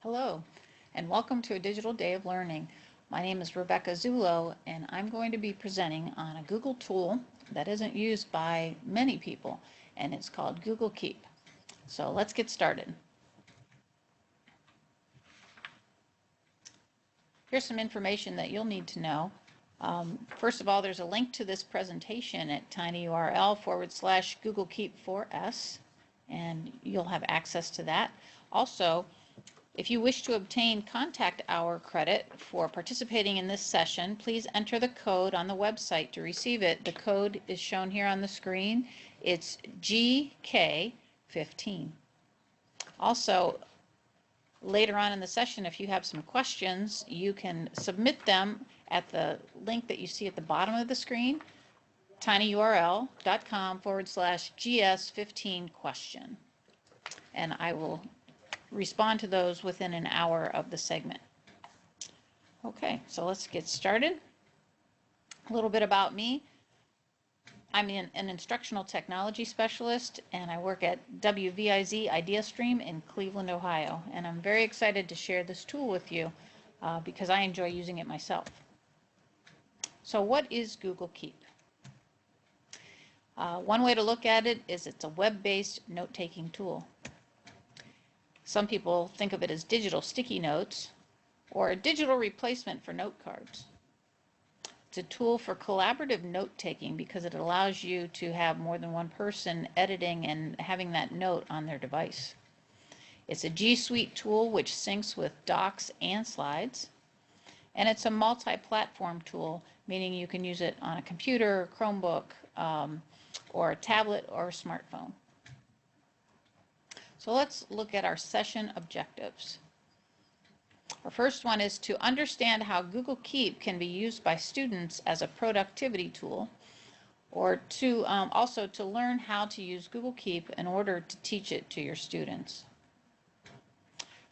Hello, and welcome to a digital day of learning. My name is Rebecca Zullo, and I'm going to be presenting on a Google tool that isn't used by many people, and it's called Google Keep. So let's get started. Here's some information that you'll need to know. First of all, there's a link to this presentation at tinyurl/Google Keep 4S, and you'll have access to that. Also, if you wish to obtain contact hour credit for participating in this session, please enter the code on the website to receive it. The code is shown here on the screen. It's GK15. Also, later on in the session, if you have some questions, you can submit them at the link that you see at the bottom of the screen, tinyurl.com/GS15question. And I will respond to those within an hour of the segment. Okay, so let's get started. A little bit about me. I'm an instructional technology specialist, and I work at WVIZ IdeaStream in Cleveland, Ohio. And I'm very excited to share this tool with you because I enjoy using it myself. So what is Google Keep? One way to look at it is it's a web-based note-taking tool. Some people think of it as digital sticky notes or a digital replacement for note cards. It's a tool for collaborative note-taking because it allows you to have more than one person editing and having that note on their device. It's a G Suite tool which syncs with Docs and Slides. And it's a multi-platform tool, meaning you can use it on a computer, Chromebook, or a tablet or a smartphone. So let's look at our session objectives. Our first one is to understand how Google Keep can be used by students as a productivity tool, or to also to learn how to use Google Keep in order to teach it to your students.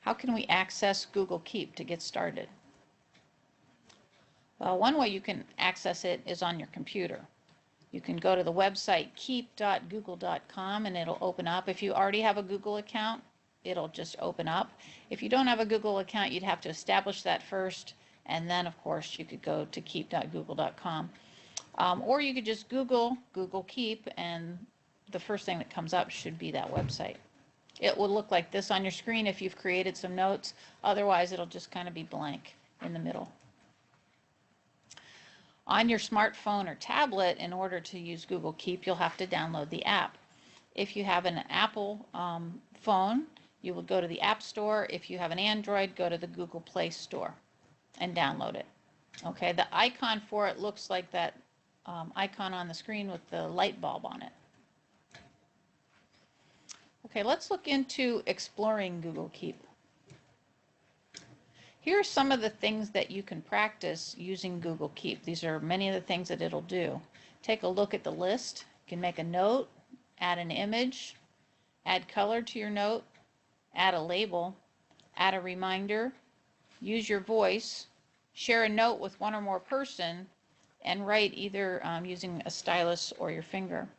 How can we access Google Keep to get started? Well, one way you can access it is on your computer. You can go to the website keep.google.com and it'll open up. If you already have a Google account, it'll just open up. If you don't have a Google account, you'd have to establish that first, and then of course you could go to keep.google.com. Or you could just Google Keep, and the first thing that comes up should be that website. It will look like this on your screen if you've created some notes. Otherwise, it'll just kind of be blank in the middle. On your smartphone or tablet, in order to use Google Keep, you'll have to download the app. If you have an Apple phone, you will go to the App Store. If you have an Android, go to the Google Play Store and download it. Okay, the icon for it looks like that icon on the screen with the light bulb on it. Okay, let's look into exploring Google Keep. Here are some of the things that you can practice using Google Keep. These are many of the things that it'll do. Take a look at the list. You can make a note, add an image, add color to your note, add a label, add a reminder, use your voice, share a note with one or more person, and write either using a stylus or your finger.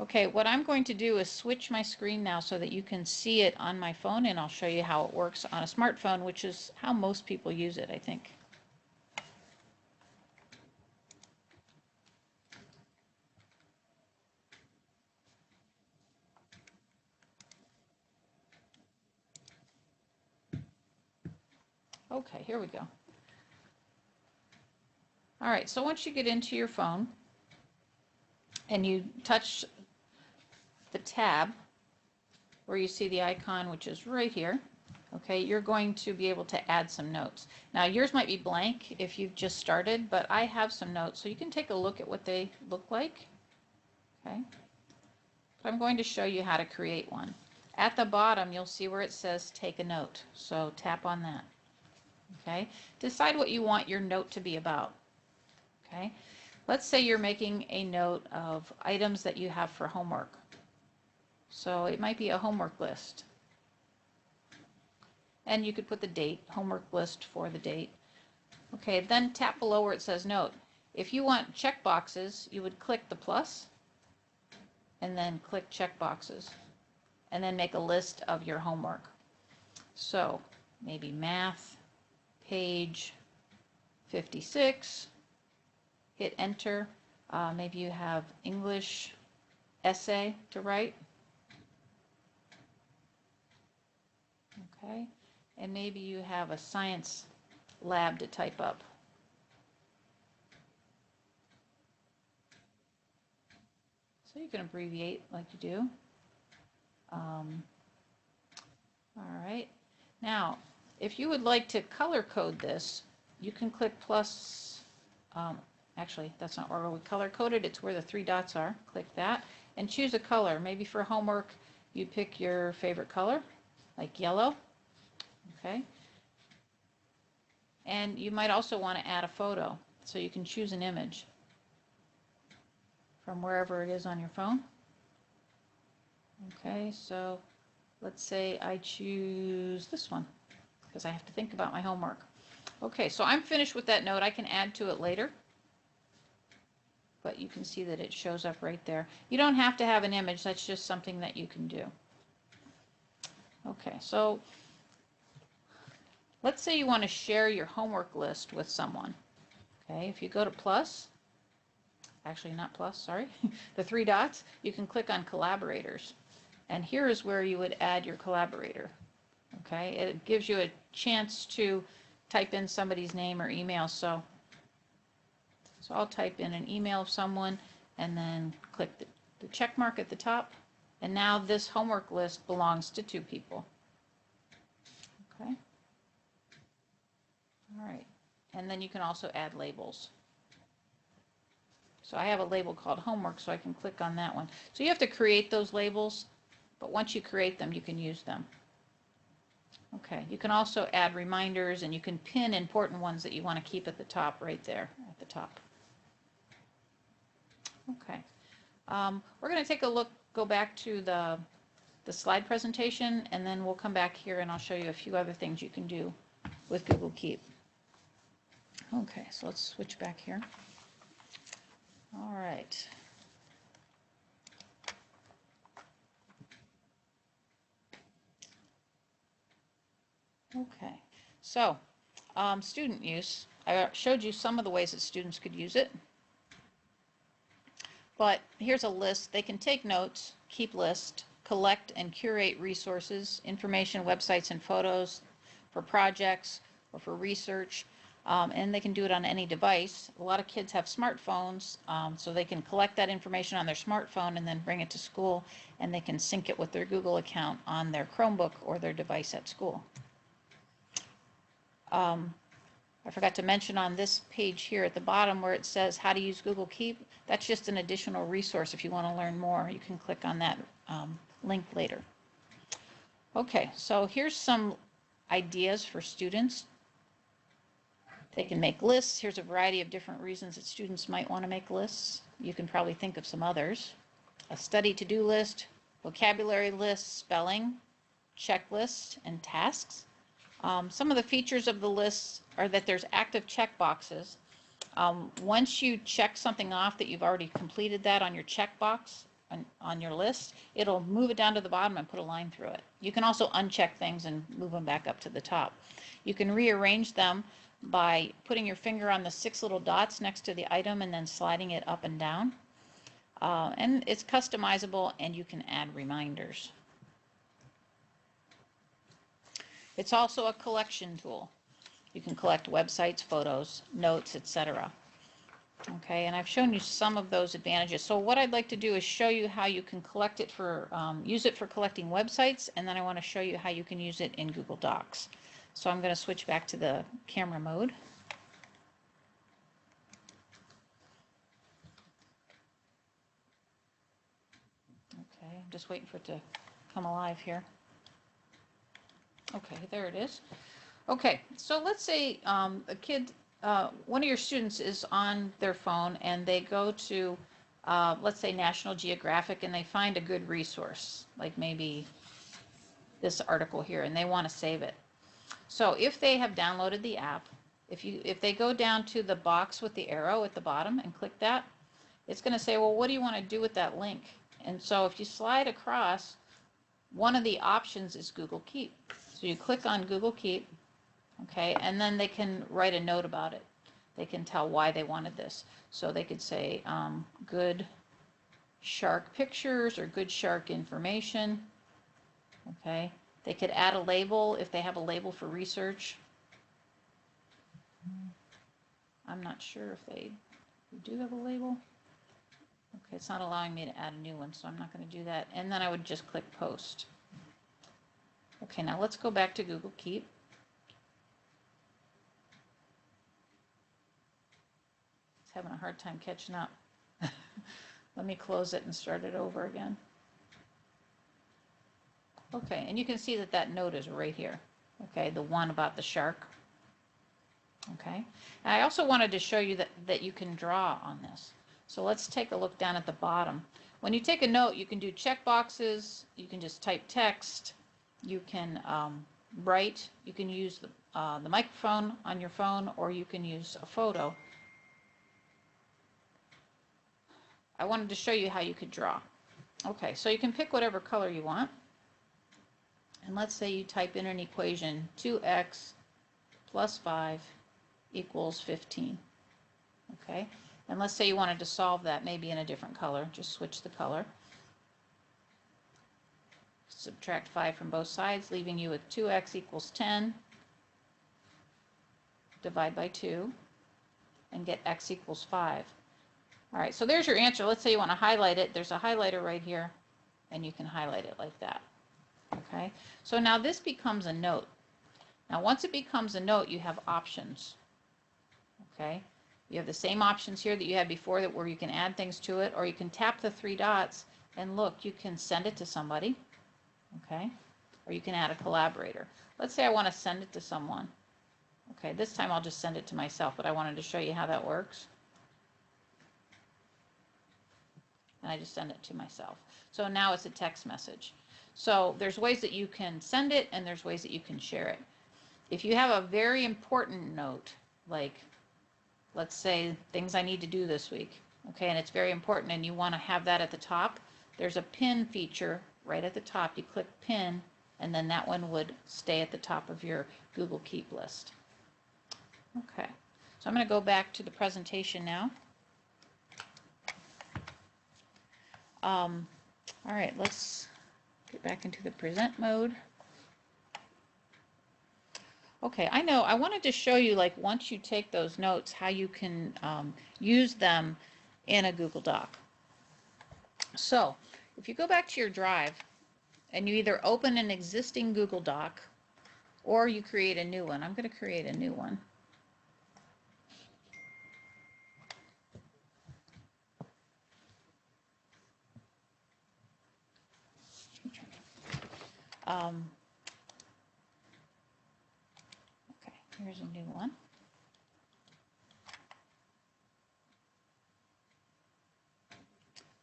Okay, what I'm going to do is switch my screen now so that you can see it on my phone, and I'll show you how it works on a smartphone, which is how most people use it, I think. Okay, here we go. All right, so once you get into your phone and you touch the tab where you see the icon, which is right here, okay, you're going to be able to add some notes. Now yours might be blank if you've just started, but I have some notes, so you can take a look at what they look like. Okay, so I'm going to show you how to create one. At the bottom, you'll see where it says take a note, so tap on that. Okay, decide what you want your note to be about. Okay, let's say you're making a note of items that you have for homework. So it might be a homework list. And you could put the date, homework list for the date. Okay, then tap below where it says note. If you want check boxes, you would click the plus and then click check boxes and then make a list of your homework. So maybe math, page 56, hit enter. Maybe you have English essay to write. Okay, and maybe you have a science lab to type up. So you can abbreviate like you do. All right, now if you would like to color code this, you can click plus. Actually, that's not where we color coded, it's where the 3 dots are. Click that and choose a color. Maybe for homework you pick your favorite color, like yellow. Okay. And you might also want to add a photo, so you can choose an image from wherever it is on your phone. Okay, so let's say I choose this one because I have to think about my homework. Okay, so I'm finished with that note. I can add to it later, but you can see that it shows up right there. You don't have to have an image, that's just something that you can do. Okay, so let's say you want to share your homework list with someone. Okay, if you go to plus, actually not plus, sorry, the 3 dots, you can click on collaborators. And here is where you would add your collaborator. Okay, it gives you a chance to type in somebody's name or email. So I'll type in an email of someone and then click the check mark at the top. And now this homework list belongs to 2 people. Okay. All right. And then you can also add labels. So I have a label called homework, so I can click on that one. So you have to create those labels, but once you create them, you can use them. Okay, you can also add reminders, and you can pin important ones that you want to keep at the top, right there at the top. Okay, we're going to take a look, go back to the slide presentation, and then we'll come back here and I'll show you a few other things you can do with Google Keep. Okay, so let's switch back here. All right. Okay, so student use. I showed you some of the ways that students could use it. But here's a list. They can take notes, keep lists, collect and curate resources, information, websites, and photos for projects or for research. And they can do it on any device. A lot of kids have smartphones, so they can collect that information on their smartphone and then bring it to school, and they can sync it with their Google account on their Chromebook or their device at school. I forgot to mention on this page here at the bottom where it says how to use Google Keep, that's just an additional resource. If you want to learn more, you can click on that link later. Okay, so here's some ideas for students. They can make lists. Here's a variety of different reasons that students might want to make lists. You can probably think of some others. A study to-do list, vocabulary list, spelling, checklists, and tasks. Some of the features of the lists are that there's active check boxes. Once you check something off that you've already completed that on your checkbox on your list, it'll move it down to the bottom and put a line through it. You can also uncheck things and move them back up to the top. You can rearrange them by putting your finger on the 6 little dots next to the item and then sliding it up and down. And it's customizable, and you can add reminders. It's also a collection tool. You can collect websites, photos, notes, etc. Okay, and I've shown you some of those advantages. So what I'd like to do is show you how you can collect it for, use it for collecting websites, and then I want to show you how you can use it in Google Docs. So I'm going to switch back to the camera mode. Okay, I'm just waiting for it to come alive here. Okay, there it is. Okay, so let's say a kid, one of your students is on their phone and they go to, let's say National Geographic, and they find a good resource, like maybe this article here, and they want to save it. So if they have downloaded the app, if they go down to the box with the arrow at the bottom and click that, it's going to say, well, what do you want to do with that link? And so if you slide across, one of the options is Google Keep. So you click on Google Keep, okay, and then they can write a note about it. They can tell why they wanted this. So they could say good shark pictures or good shark information, okay. They could add a label if they have a label for research. I'm not sure if they do have a label. Okay, it's not allowing me to add a new one, so I'm not going to do that. And then I would just click Post. Okay, now let's go back to Google Keep. It's having a hard time catching up. Let me close it and start it over again. Okay, and you can see that that note is right here. Okay, the one about the shark. Okay, and I also wanted to show you that you can draw on this. So let's take a look down at the bottom. When you take a note, you can do check boxes, you can just type text, you can write, you can use the microphone on your phone, or you can use a photo. I wanted to show you how you could draw. Okay, so you can pick whatever color you want. And let's say you type in an equation, 2x plus 5 equals 15. Okay, and let's say you wanted to solve that maybe in a different color. Just switch the color. Subtract 5 from both sides, leaving you with 2x equals 10. Divide by 2 and get x equals 5. All right, so there's your answer. Let's say you want to highlight it. There's a highlighter right here, and you can highlight it like that. Okay, so now this becomes a note. Now once it becomes a note, you have options. Okay, you have the same options here that you had before, that where you can add things to it, or you can tap the 3 dots and look, you can send it to somebody. Okay, or you can add a collaborator. Let's say I want to send it to someone. Okay, this time I'll just send it to myself, but I wanted to show you how that works. And I just send it to myself. So now it's a text message. So there's ways that you can send it, and there's ways that you can share it. If you have a very important note, like let's say things I need to do this week, okay, and it's very important and you want to have that at the top, there's a pin feature right at the top. You click pin, and then that one would stay at the top of your Google Keep list. Okay, so I'm going to go back to the presentation now. All right, let's get back into the present mode. Okay, I wanted to show you, like, once you take those notes, how you can use them in a Google Doc. So if you go back to your drive and you either open an existing Google Doc or you create a new one. I'm going to create a new one. Okay, here's a new one.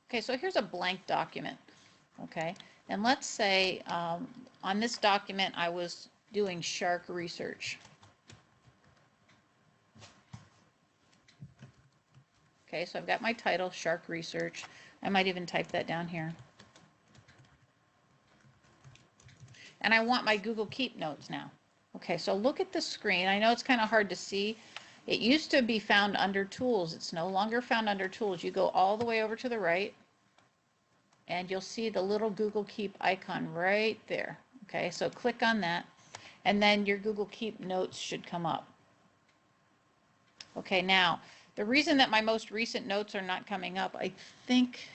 Okay, so here's a blank document. Okay, and let's say on this document I was doing shark research. Okay, so I've got my title, Shark Research. I might even type that down here. And I want my Google Keep notes now. Okay, so look at the screen. I know it's kind of hard to see. It used to be found under Tools. It's no longer found under Tools. You go all the way over to the right, and you'll see the little Google Keep icon right there. Okay, so click on that, and then your Google Keep notes should come up. Okay, now, the reason that my most recent notes are not coming up, I think,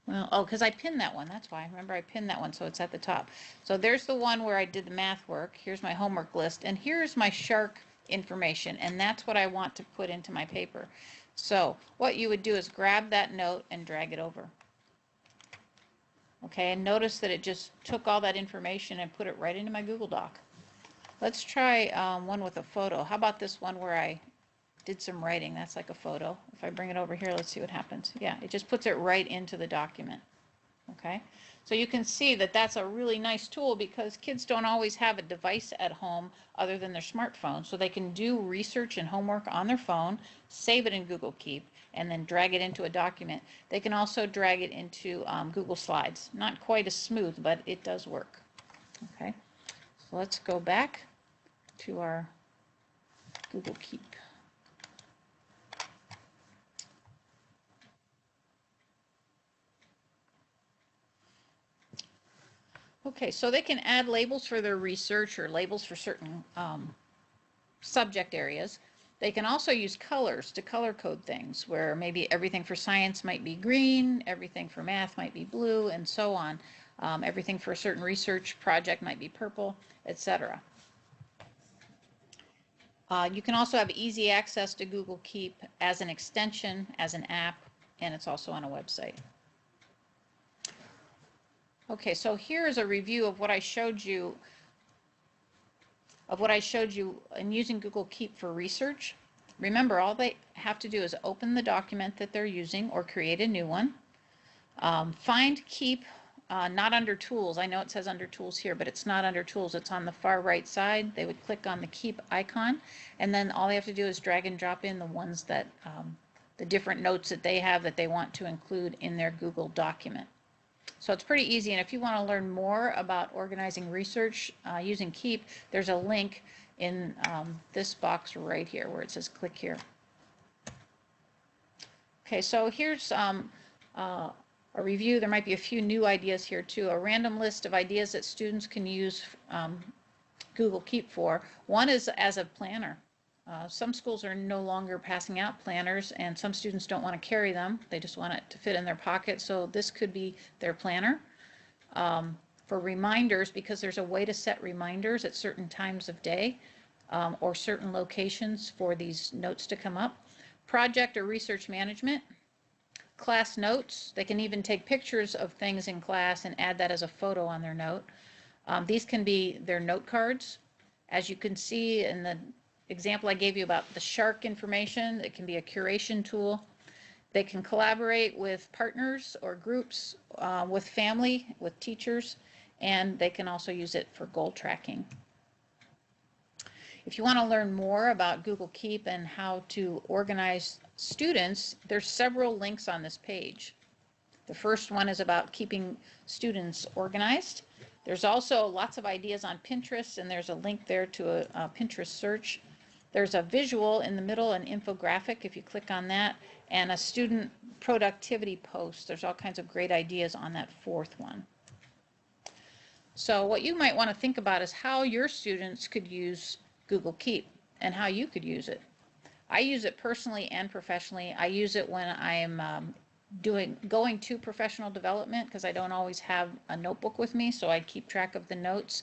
well, oh, because I pinned that one. That's why. Remember, I pinned that one, so it's at the top. So there's the one where I did the math work. Here's my homework list, and here's my shark information, and that's what I want to put into my paper. So what you would do is grab that note and drag it over. Okay, and notice that it just took all that information and put it right into my Google Doc. Let's try one with a photo. How about this one where I did some writing? That's like a photo. If I bring it over here, let's see what happens. Yeah, it just puts it right into the document. Okay, so you can see that that's a really nice tool, because kids don't always have a device at home other than their smartphone, so they can do research and homework on their phone, save it in Google Keep, and then drag it into a document. They can also drag it into Google Slides. Not quite as smooth, but it does work. Okay, So let's go back to our Google Keep. Okay, so they can add labels for their research or labels for certain subject areas. They can also use colors to color code things, where maybe everything for science might be green, everything for math might be blue, and so on. Everything for a certain research project might be purple, etc. You can also have easy access to Google Keep as an extension, as an app, and it's also on a website. Okay, so here is a review of what I showed you in using Google Keep for research. Remember, all they have to do is open the document that they're using or create a new one. Find Keep, not under Tools. I know it says under Tools here, but it's not under Tools. It's on the far right side. They would click on the Keep icon, and then all they have to do is drag and drop in the ones that, the different notes that they have that they want to include in their Google document. So it's pretty easy, and if you want to learn more about organizing research using Keep, there's a link in this box right here where it says click here. Okay, so here's a review. There might be a few new ideas here too. A random list of ideas that students can use Google Keep for. One is as a planner. Some schools are no longer passing out planners, and some students don't want to carry them. They just want it to fit in their pocket, so this could be their planner. For reminders, because there's a way to set reminders at certain times of day or certain locations for these notes to come up. Project or research management. Class notes. They can even take pictures of things in class and add that as a photo on their note. These can be their note cards. As you can see in the example I gave you about the shark information, it can be a curation tool. They can collaborate with partners or groups, with family, with teachers, and they can also use it for goal tracking. If you want to learn more about Google Keep and how to organize students, there's several links on this page. The first one is about keeping students organized. There's also lots of ideas on Pinterest, and there's a link there to a Pinterest search. There's a visual in the middle, an infographic, if you click on that, and a student productivity post. There's all kinds of great ideas on that fourth one. So what you might want to think about is how your students could use Google Keep and how you could use it. I use it personally and professionally. I use it when I'm going to professional development because I don't always have a notebook with me, so I keep track of the notes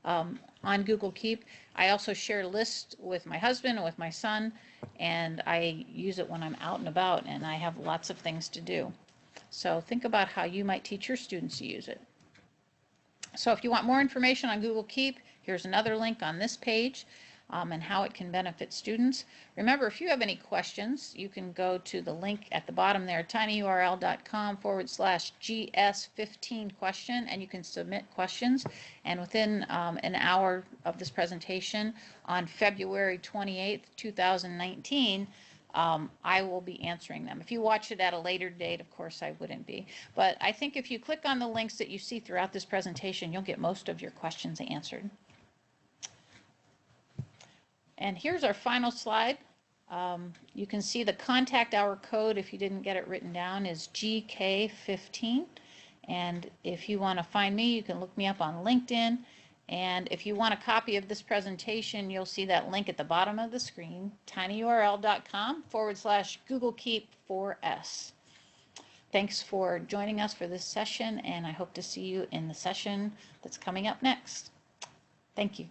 on Google Keep. I also share lists with my husband and with my son, and I use it when I'm out and about and I have lots of things to do. So think about how you might teach your students to use it. So if you want more information on Google Keep, here's another link on this page and how it can benefit students. Remember, if you have any questions, you can go to the link at the bottom there, tinyurl.com/GS15question, and you can submit questions. And within an hour of this presentation on February 28th, 2019, I will be answering them. If you watch it at a later date, of course, I wouldn't be. But I think if you click on the links that you see throughout this presentation, you'll get most of your questions answered. And here's our final slide. You can see the contact hour code, if you didn't get it written down, is GK15. And if you want to find me, you can look me up on LinkedIn. And if you want a copy of this presentation, you'll see that link at the bottom of the screen, tinyurl.com/Google Keep 4S. Thanks for joining us for this session, and I hope to see you in the session that's coming up next. Thank you.